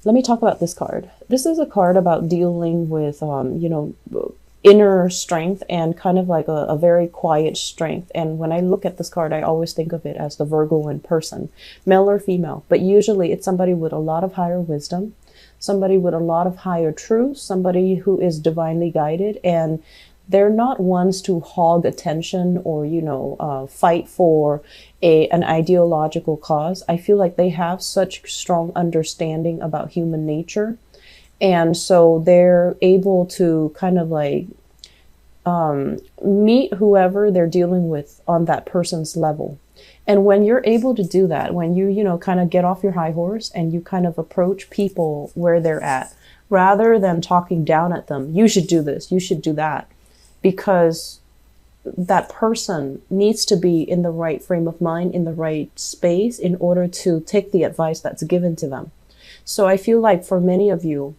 Let me talk about this card. This is a card about dealing with, inner strength and kind of like a very quiet strength. And when I look at this card, I always think of it as the Virgo in person, male or female. But usually it's somebody with a lot of higher wisdom, somebody with a lot of higher truth, somebody who is divinely guided, and they're not ones to hog attention or, fight for an ideological cause. I feel like they have such strong understanding about human nature. And so they're able to kind of like meet whoever they're dealing with on that person's level. And when you're able to do that, when you kind of get off your high horse and you kind of approach people where they're at, rather than talking down at them, you should do this, you should do that, because that person needs to be in the right frame of mind, in the right space in order to take the advice that's given to them. So I feel like for many of you,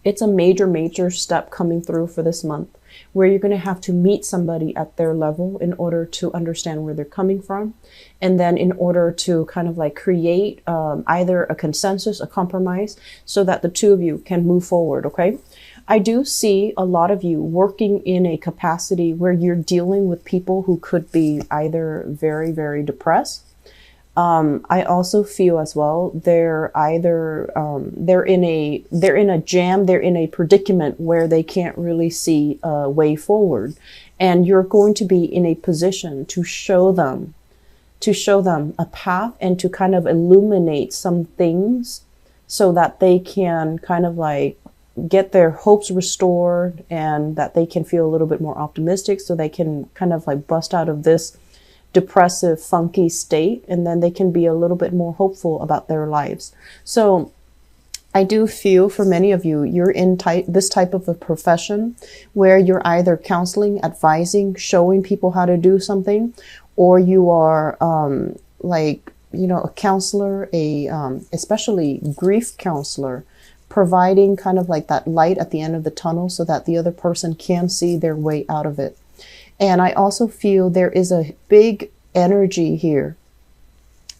it's a major, major step coming through for this month where you're going to have to meet somebody at their level in order to understand where they're coming from. And then in order to kind of like create either a consensus, a compromise, so that the two of you can move forward. Okay. I do see a lot of you working in a capacity where you're dealing with people who could be either very, very depressed. I also feel as well, they're either, they're in a jam, they're in a predicament where they can't really see a way forward. And you're going to be in a position to show them a path and to kind of illuminate some things so that they can kind of like get their hopes restored and that they can feel a little bit more optimistic, so they can kind of like bust out of this depressive, funky state, and then they can be a little bit more hopeful about their lives. So I do feel for many of you, you're in this type of a profession where you're either counseling, advising, showing people how to do something, or you are a counselor, especially grief counselor, providing kind of like that light at the end of the tunnel so that the other person can see their way out of it. And I also feel there is a big energy here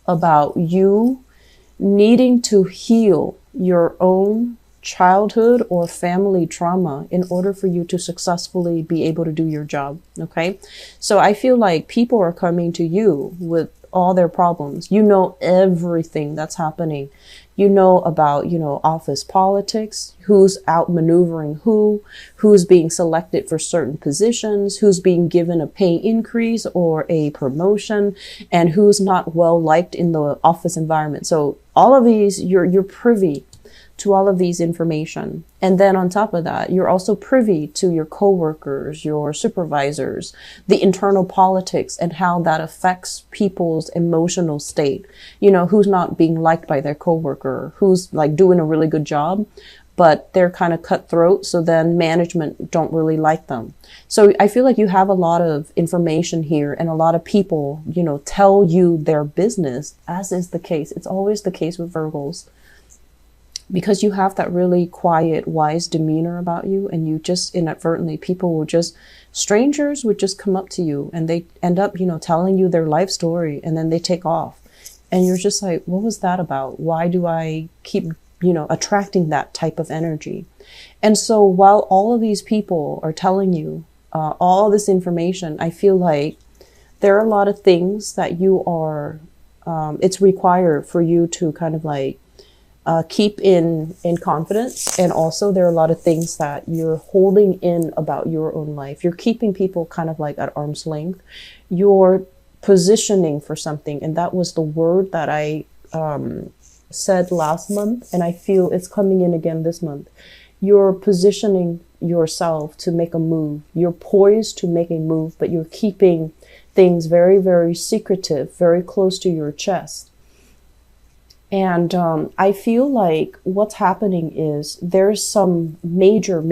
about you needing to heal your own childhood or family trauma in order for you to successfully be able to do your job. Okay. So I feel like people are coming to you with all their problems. You know everything that's happening. You know about, office politics, who's outmaneuvering who's being selected for certain positions, who's being given a pay increase or a promotion, and who's not well liked in the office environment. So all of these, you're privy to all of these information. And then on top of that, you're also privy to your coworkers, your supervisors, the internal politics and how that affects people's emotional state. Who's not being liked by their coworker, who's like doing a really good job, but they're kind of cutthroat. So then management don't really like them. So I feel like you have a lot of information here, and a lot of people, tell you their business, as is the case. It's always the case with Virgos, because you have that really quiet, wise demeanor about you, and you just inadvertently, strangers would just come up to you and they end up, telling you their life story, and then they take off. And you're just like, what was that about? Why do I keep, attracting that type of energy? And so while all of these people are telling you all this information, I feel like there are a lot of things that you are, it's required for you to kind of like, keep in confidence. And also there are a lot of things that you're holding in about your own life. You're keeping people kind of like at arm's length. You're positioning for something. And that was the word that I said last month. And I feel it's coming in again this month. You're positioning yourself to make a move. You're poised to make a move, but you're keeping things very, very secretive, very close to your chest. And I feel like what's happening is there's some major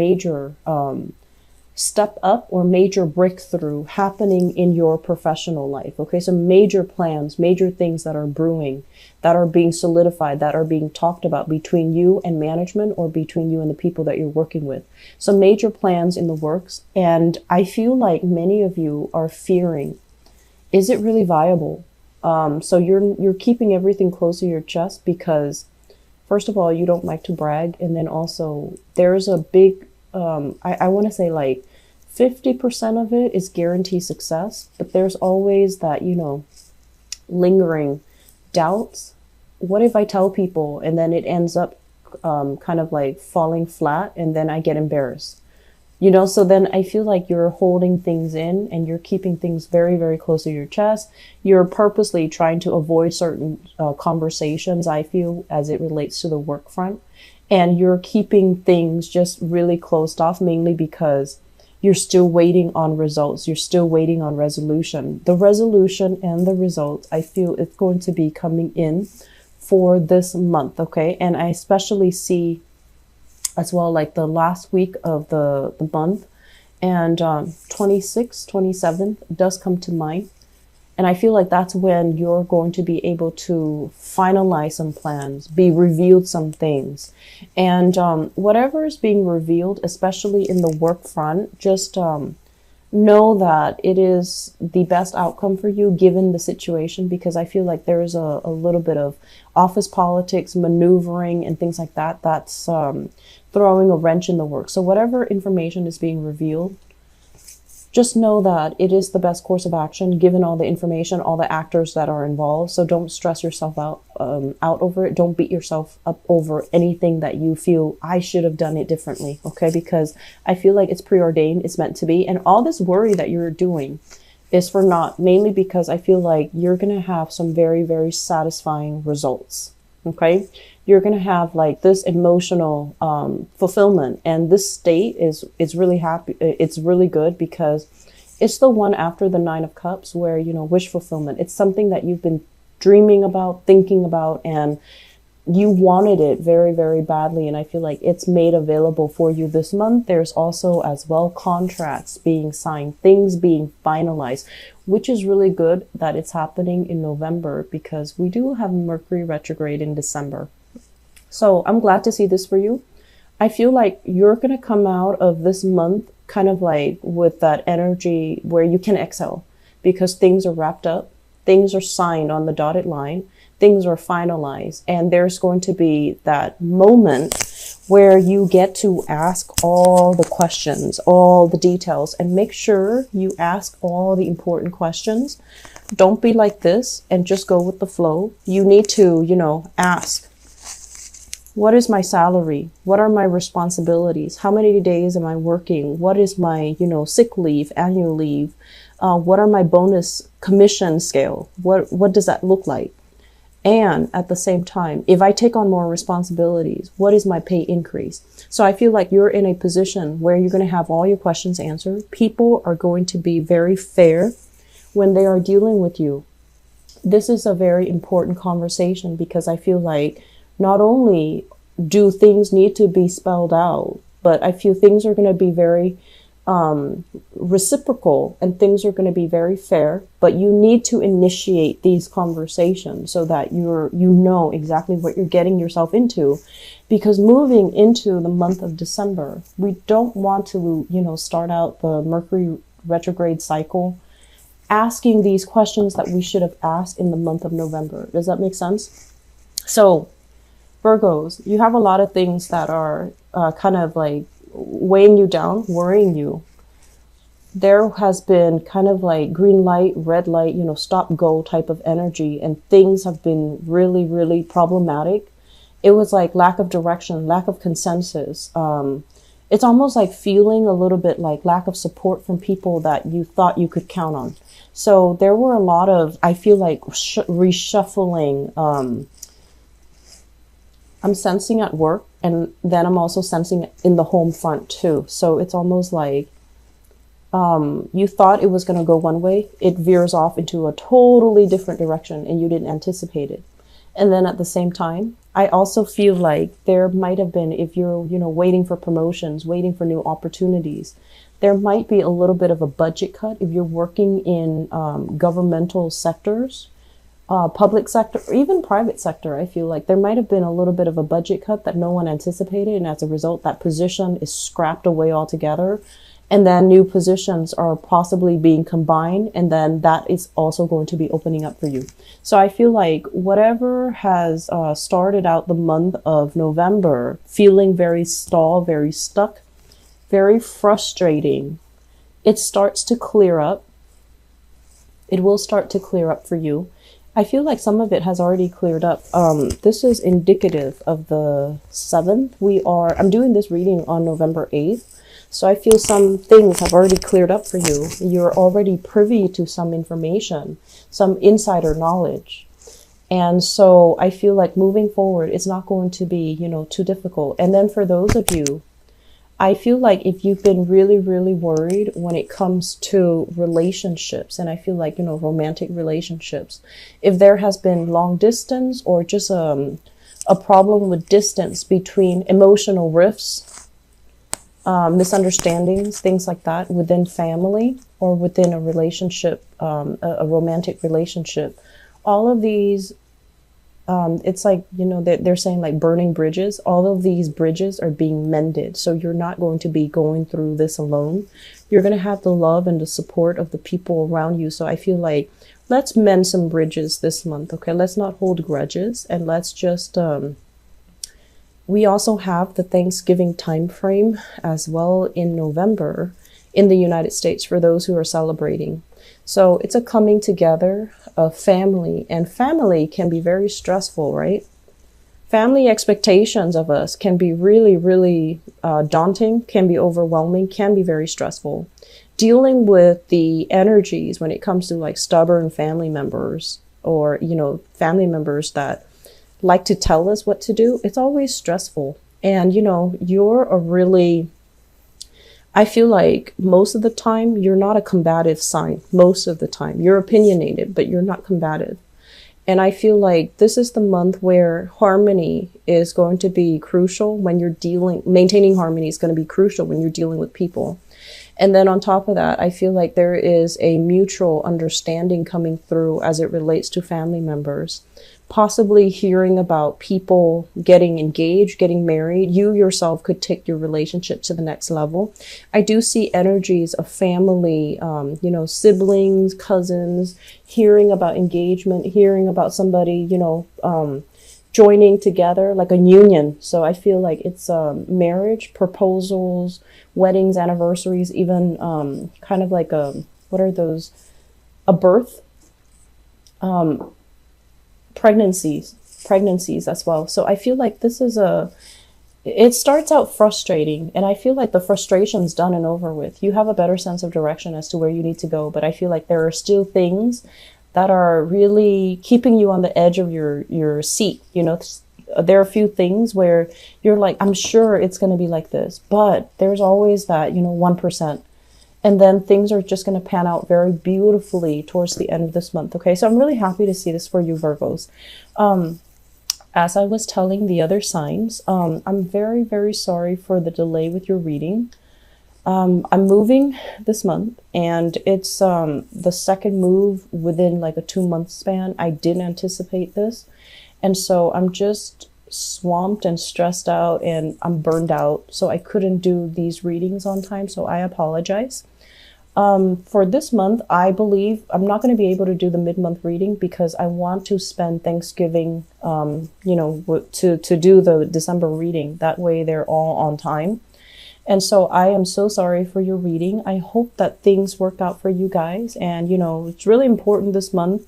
step up or major breakthrough happening in your professional life. Okay, so major plans, major things that are brewing, that are being solidified, that are being talked about between you and management, or between you and the people that you're working with. So major plans in the works. And I feel like many of you are fearing, is it really viable? So you're keeping everything close to your chest because First of all, you don't like to brag. And then also there's a big, I want to say like 50% of it is guaranteed success, but there's always that, you know, lingering doubts. What if I tell people and then it ends up kind of like falling flat and then I get embarrassed? You know, so then I feel like you're holding things in and you're keeping things very, very close to your chest. You're purposely trying to avoid certain conversations, I feel, as it relates to the work front. And you're keeping things just really closed off, mainly because you're still waiting on results. You're still waiting on resolution. The resolution and the results, I feel it's going to be coming in for this month, okay? And I especially see as well, like the last week of the month, and 26th, 27th does come to mind. And I feel like that's when you're going to be able to finalize some plans, be revealed some things. And whatever is being revealed, especially in the work front, just know that it is the best outcome for you given the situation, because I feel like there is a little bit of office politics, maneuvering, and things like that. That's throwing a wrench in the works. So whatever information is being revealed, just know that it is the best course of action given all the information, all the actors that are involved. So don't stress yourself out over it. Don't beat yourself up over anything that you feel I should have done it differently, okay? Because I feel like it's preordained, it's meant to be. And all this worry that you're doing is for naught, mainly because I feel like you're going to have some very, very satisfying results, okay? You're going to have like this emotional fulfillment, and this state is really happy. It's really good because it's the one after the Nine of Cups where, you know, wish fulfillment. It's something that you've been dreaming about, thinking about, and you wanted it very, very badly. And I feel like it's made available for you this month. There's also as well contracts being signed, things being finalized, which is really good that it's happening in November because we do have Mercury retrograde in December. So I'm glad to see this for you. I feel like you're going to come out of this month kind of like with that energy where you can excel because things are wrapped up, things are signed on the dotted line, things are finalized, and there's going to be that moment where you get to ask all the questions, all the details, and make sure you ask all the important questions. Don't be like this and just go with the flow. You need to, you know, ask. What is my salary? What are my responsibilities? How many days am I working? What is my, you know, sick leave, annual leave? What are my bonus commission scale? What does that look like? And at the same time, if I take on more responsibilities, what is my pay increase? So I feel like you're in a position where you're going to have all your questions answered. People are going to be very fair when they are dealing with you. This is a very important conversation because I feel like not only do things need to be spelled out, but I feel things are going to be very reciprocal and things are going to be very fair, but you need to initiate these conversations so that you know exactly what you're getting yourself into, because moving into the month of December, we don't want to, you know, start out the Mercury retrograde cycle asking these questions that we should have asked in the month of November. Does that make sense? So Virgos, you have a lot of things that are kind of like weighing you down, worrying you. There has been kind of like green light, red light, you know, stop, go type of energy, and things have been really, really problematic. It was like lack of direction, lack of consensus. It's almost like feeling a little bit like lack of support from people that you thought you could count on. So there were a lot of, I feel like, reshuffling. I'm sensing at work, and then I'm also sensing in the home front too. So it's almost like you thought it was going to go one way. It veers off into a totally different direction and you didn't anticipate it. And then at the same time, I also feel like there might have been, if you're, you know, waiting for promotions, waiting for new opportunities, there might be a little bit of a budget cut if you're working in governmental sectors. Public sector, or even private sector, I feel like there might have been a little bit of a budget cut that no one anticipated. And as a result, that position is scrapped away altogether. And then new positions are possibly being combined, and then that is also going to be opening up for you. So I feel like whatever has started out the month of November feeling very stalled, very stuck, very frustrating, it starts to clear up. It will start to clear up for you. I feel like some of it has already cleared up. This is indicative of the 7th. I'm doing this reading on November 8th. So I feel some things have already cleared up for you. You're already privy to some information, some insider knowledge. And so I feel like moving forward, it's not going to be, too difficult. And then for those of you, I feel like if you've been really, really worried when it comes to relationships, and I feel like, romantic relationships, if there has been long distance or just a problem with distance between emotional rifts, misunderstandings, things like that within family or within a relationship, a romantic relationship, all of these, it's like, they're saying like burning bridges. All of these bridges are being mended. So you're not going to be going through this alone. You're going to have the love and the support of the people around you. So I feel like let's mend some bridges this month. Okay. Let's not hold grudges, and let's just, we also have the Thanksgiving time frame as well in November in the United States for those who are celebrating. So it's a coming together of family, and family can be very stressful, right? Family expectations of us can be really, really daunting, can be overwhelming, can be very stressful. Dealing with the energies when it comes to like stubborn family members or, family members that like to tell us what to do, it's always stressful. And, you're a really, I feel like most of the time, you're not a combative sign. Most of the time, you're opinionated, but you're not combative. And I feel like this is the month where harmony is going to be crucial when you're maintaining harmony is going to be crucial when you're dealing with people. And then on top of that, I feel like there is a mutual understanding coming through as it relates to family members. Possibly hearing about people getting engaged, getting married. You yourself could take your relationship to the next level. I do see energies of family, siblings, cousins, hearing about engagement, hearing about somebody, joining together like a union. So I feel like it's marriage, proposals, weddings, anniversaries, even kind of like what are those? A birth. Pregnancies as well. So I feel like this is it starts out frustrating, and I feel like the frustration's done and over with. You have a better sense of direction as to where you need to go, but I feel like there are still things that are really keeping you on the edge of your seat. There are a few things where you're like, I'm sure it's going to be like this, but there's always that, 1%. And then things are just going to pan out very beautifully towards the end of this month. Okay, so I'm really happy to see this for you, Virgos. As I was telling the other signs, I'm very, very sorry for the delay with your reading. I'm moving this month, and it's the second move within like a 2-month span. I didn't anticipate this. And so I'm just swamped and stressed out, and I'm burned out. So I couldn't do these readings on time. So I apologize. For this month, I believe I'm not going to be able to do the mid-month reading because I want to spend Thanksgiving, to do the December reading. That way they're all on time. And so I am so sorry for your reading. I hope that things work out for you guys. And, it's really important this month.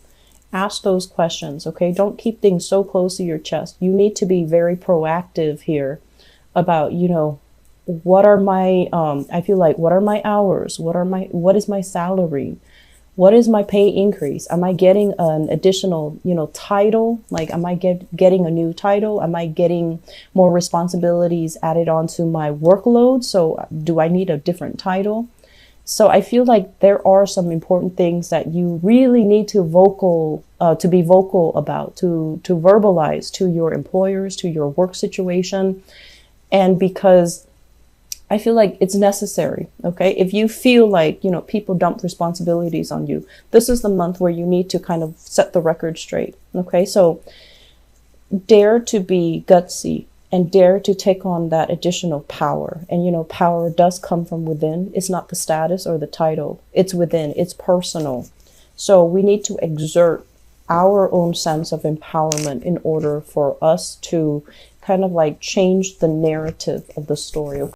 Ask those questions, okay? Don't keep things so close to your chest. You need to be very proactive here about, what are my, I feel like, what are my hours? What is my salary? What is my pay increase? Am I getting an additional, title? Like, am I getting a new title? Am I getting more responsibilities added onto my workload? So do I need a different title? So I feel like there are some important things that you really need to be vocal about, to verbalize to your employers, to your work situation. And because I feel like it's necessary, okay? If you feel like, people dump responsibilities on you, this is the month where you need to kind of set the record straight, okay? So dare to be gutsy and dare to take on that additional power. And, you know, power does come from within. It's not the status or the title. It's within. It's personal. So we need to exert our own sense of empowerment in order for us to kind of like change the narrative of the story.